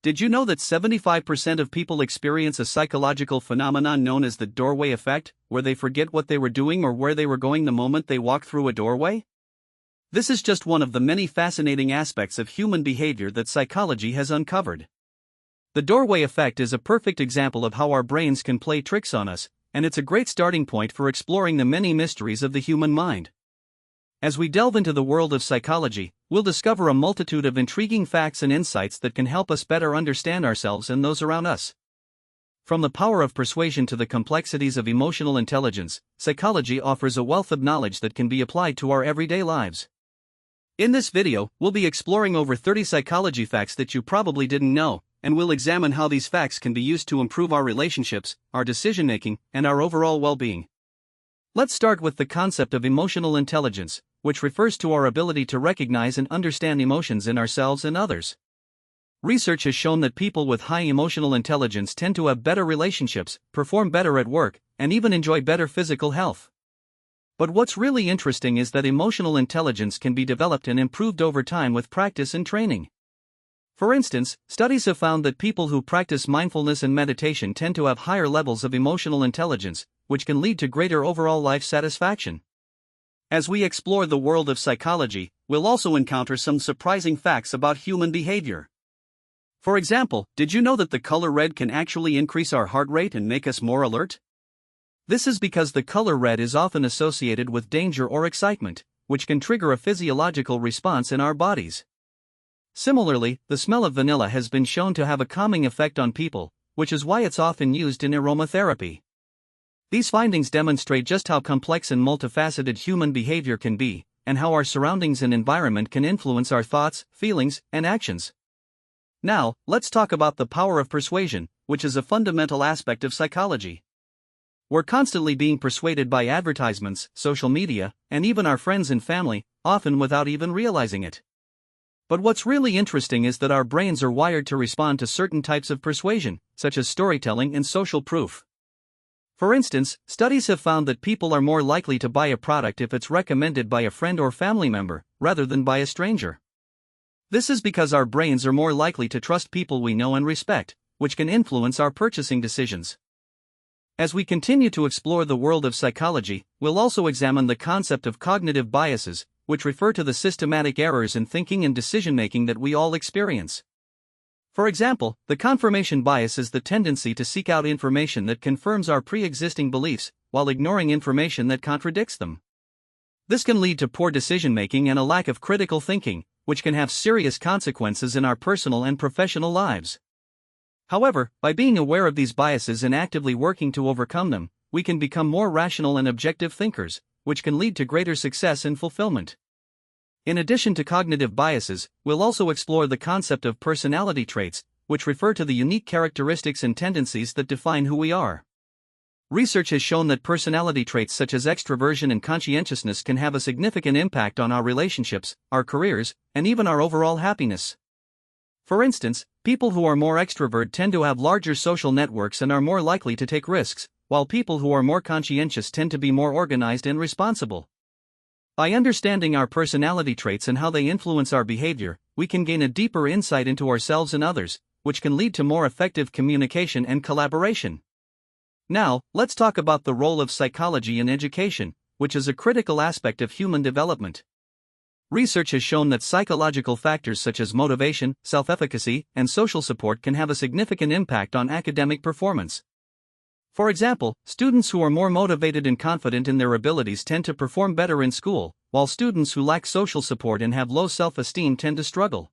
Did you know that 75% of people experience a psychological phenomenon known as the doorway effect, where they forget what they were doing or where they were going the moment they walk through a doorway? This is just one of the many fascinating aspects of human behavior that psychology has uncovered. The doorway effect is a perfect example of how our brains can play tricks on us, and it's a great starting point for exploring the many mysteries of the human mind. As we delve into the world of psychology, we'll discover a multitude of intriguing facts and insights that can help us better understand ourselves and those around us. From the power of persuasion to the complexities of emotional intelligence, psychology offers a wealth of knowledge that can be applied to our everyday lives. In this video, we'll be exploring over 30 psychology facts that you probably didn't know, and we'll examine how these facts can be used to improve our relationships, our decision-making, and our overall well-being. Let's start with the concept of emotional intelligence, which refers to our ability to recognize and understand emotions in ourselves and others. Research has shown that people with high emotional intelligence tend to have better relationships, perform better at work, and even enjoy better physical health. But what's really interesting is that emotional intelligence can be developed and improved over time with practice and training. For instance, studies have found that people who practice mindfulness and meditation tend to have higher levels of emotional intelligence, which can lead to greater overall life satisfaction. As we explore the world of psychology, we'll also encounter some surprising facts about human behavior. For example, did you know that the color red can actually increase our heart rate and make us more alert? This is because the color red is often associated with danger or excitement, which can trigger a physiological response in our bodies. Similarly, the smell of vanilla has been shown to have a calming effect on people, which is why it's often used in aromatherapy. These findings demonstrate just how complex and multifaceted human behavior can be, and how our surroundings and environment can influence our thoughts, feelings, and actions. Now, let's talk about the power of persuasion, which is a fundamental aspect of psychology. We're constantly being persuaded by advertisements, social media, and even our friends and family, often without even realizing it. But what's really interesting is that our brains are wired to respond to certain types of persuasion, such as storytelling and social proof. For instance, studies have found that people are more likely to buy a product if it's recommended by a friend or family member, rather than by a stranger. This is because our brains are more likely to trust people we know and respect, which can influence our purchasing decisions. As we continue to explore the world of psychology, we'll also examine the concept of cognitive biases, which refer to the systematic errors in thinking and decision-making that we all experience. For example, the confirmation bias is the tendency to seek out information that confirms our pre-existing beliefs, while ignoring information that contradicts them. This can lead to poor decision-making and a lack of critical thinking, which can have serious consequences in our personal and professional lives. However, by being aware of these biases and actively working to overcome them, we can become more rational and objective thinkers, which can lead to greater success and fulfillment. In addition to cognitive biases, we'll also explore the concept of personality traits, which refer to the unique characteristics and tendencies that define who we are. Research has shown that personality traits such as extroversion and conscientiousness can have a significant impact on our relationships, our careers, and even our overall happiness. For instance, people who are more extrovert tend to have larger social networks and are more likely to take risks, while people who are more conscientious tend to be more organized and responsible. By understanding our personality traits and how they influence our behavior, we can gain a deeper insight into ourselves and others, which can lead to more effective communication and collaboration. Now, let's talk about the role of psychology in education, which is a critical aspect of human development. Research has shown that psychological factors such as motivation, self-efficacy, and social support can have a significant impact on academic performance. For example, students who are more motivated and confident in their abilities tend to perform better in school, while students who lack social support and have low self-esteem tend to struggle.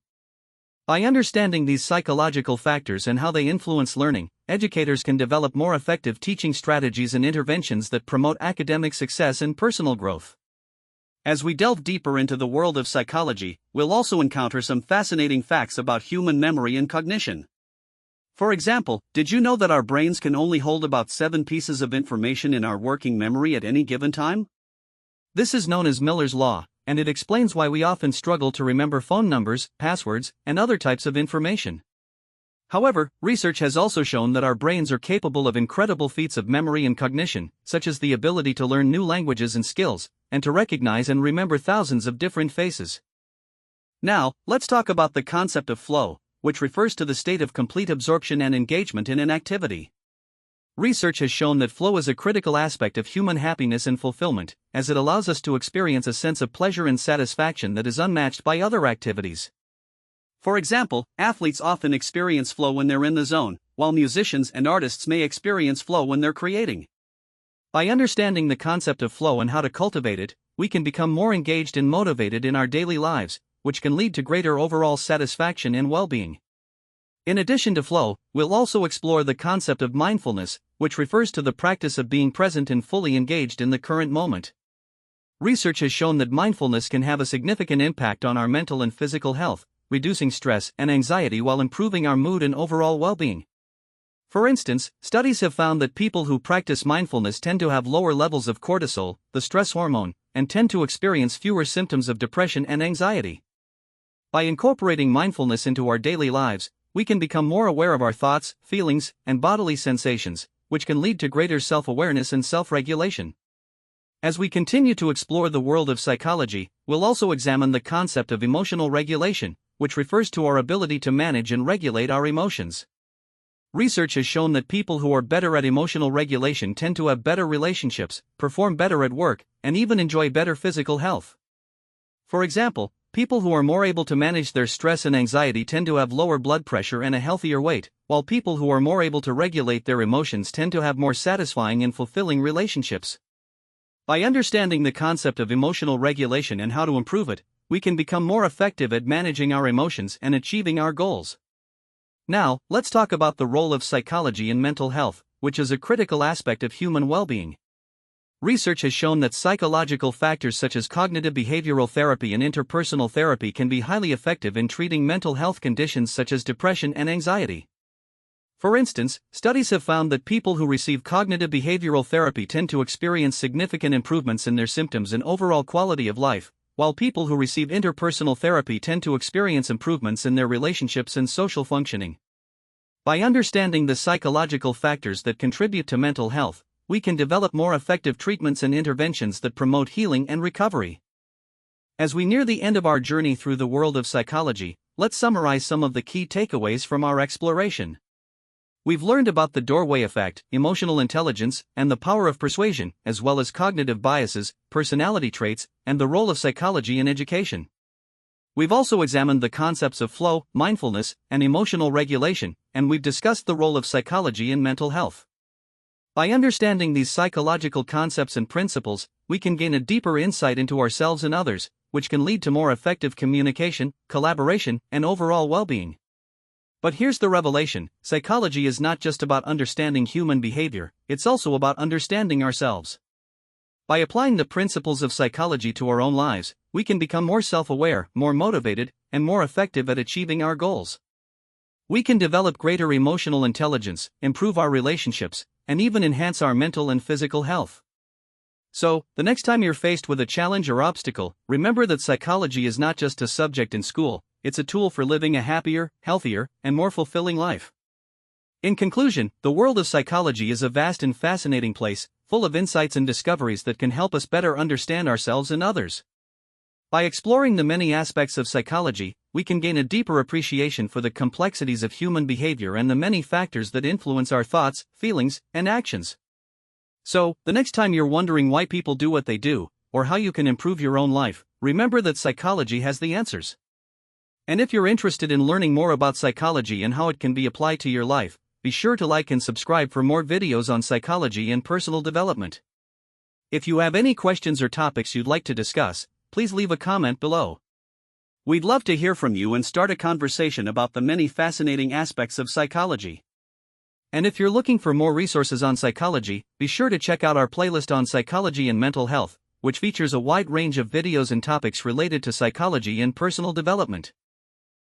By understanding these psychological factors and how they influence learning, educators can develop more effective teaching strategies and interventions that promote academic success and personal growth. As we delve deeper into the world of psychology, we'll also encounter some fascinating facts about human memory and cognition. For example, did you know that our brains can only hold about 7 pieces of information in our working memory at any given time? This is known as Miller's Law, and it explains why we often struggle to remember phone numbers, passwords, and other types of information. However, research has also shown that our brains are capable of incredible feats of memory and cognition, such as the ability to learn new languages and skills, and to recognize and remember thousands of different faces. Now, let's talk about the concept of flow, which refers to the state of complete absorption and engagement in an activity. Research has shown that flow is a critical aspect of human happiness and fulfillment, as it allows us to experience a sense of pleasure and satisfaction that is unmatched by other activities. For example, athletes often experience flow when they're in the zone, while musicians and artists may experience flow when they're creating. By understanding the concept of flow and how to cultivate it, we can become more engaged and motivated in our daily lives, which can lead to greater overall satisfaction and well-being. In addition to flow, we'll also explore the concept of mindfulness, which refers to the practice of being present and fully engaged in the current moment. Research has shown that mindfulness can have a significant impact on our mental and physical health, reducing stress and anxiety while improving our mood and overall well-being. For instance, studies have found that people who practice mindfulness tend to have lower levels of cortisol, the stress hormone, and tend to experience fewer symptoms of depression and anxiety. By incorporating mindfulness into our daily lives, we can become more aware of our thoughts, feelings, and bodily sensations, which can lead to greater self-awareness and self-regulation. As we continue to explore the world of psychology, we'll also examine the concept of emotional regulation, which refers to our ability to manage and regulate our emotions. Research has shown that people who are better at emotional regulation tend to have better relationships, perform better at work, and even enjoy better physical health. For example, people who are more able to manage their stress and anxiety tend to have lower blood pressure and a healthier weight, while people who are more able to regulate their emotions tend to have more satisfying and fulfilling relationships. By understanding the concept of emotional regulation and how to improve it, we can become more effective at managing our emotions and achieving our goals. Now, let's talk about the role of psychology in mental health, which is a critical aspect of human well-being. Research has shown that psychological factors such as cognitive behavioral therapy and interpersonal therapy can be highly effective in treating mental health conditions such as depression and anxiety. For instance, studies have found that people who receive cognitive behavioral therapy tend to experience significant improvements in their symptoms and overall quality of life, while people who receive interpersonal therapy tend to experience improvements in their relationships and social functioning. By understanding the psychological factors that contribute to mental health, we can develop more effective treatments and interventions that promote healing and recovery. As we near the end of our journey through the world of psychology, let's summarize some of the key takeaways from our exploration. We've learned about the doorway effect, emotional intelligence, and the power of persuasion, as well as cognitive biases, personality traits, and the role of psychology in education. We've also examined the concepts of flow, mindfulness, and emotional regulation, and we've discussed the role of psychology in mental health. By understanding these psychological concepts and principles, we can gain a deeper insight into ourselves and others, which can lead to more effective communication, collaboration, and overall well-being. But here's the revelation: psychology is not just about understanding human behavior, it's also about understanding ourselves. By applying the principles of psychology to our own lives, we can become more self-aware, more motivated, and more effective at achieving our goals. We can develop greater emotional intelligence, improve our relationships, and even enhance our mental and physical health. So, the next time you're faced with a challenge or obstacle, remember that psychology is not just a subject in school, it's a tool for living a happier, healthier, and more fulfilling life. In conclusion, the world of psychology is a vast and fascinating place, full of insights and discoveries that can help us better understand ourselves and others. By exploring the many aspects of psychology, we can gain a deeper appreciation for the complexities of human behavior and the many factors that influence our thoughts, feelings, and actions. So, the next time you're wondering why people do what they do, or how you can improve your own life, remember that psychology has the answers. And if you're interested in learning more about psychology and how it can be applied to your life, be sure to like and subscribe for more videos on psychology and personal development. If you have any questions or topics you'd like to discuss, please leave a comment below. We'd love to hear from you and start a conversation about the many fascinating aspects of psychology. And if you're looking for more resources on psychology, be sure to check out our playlist on psychology and mental health, which features a wide range of videos and topics related to psychology and personal development.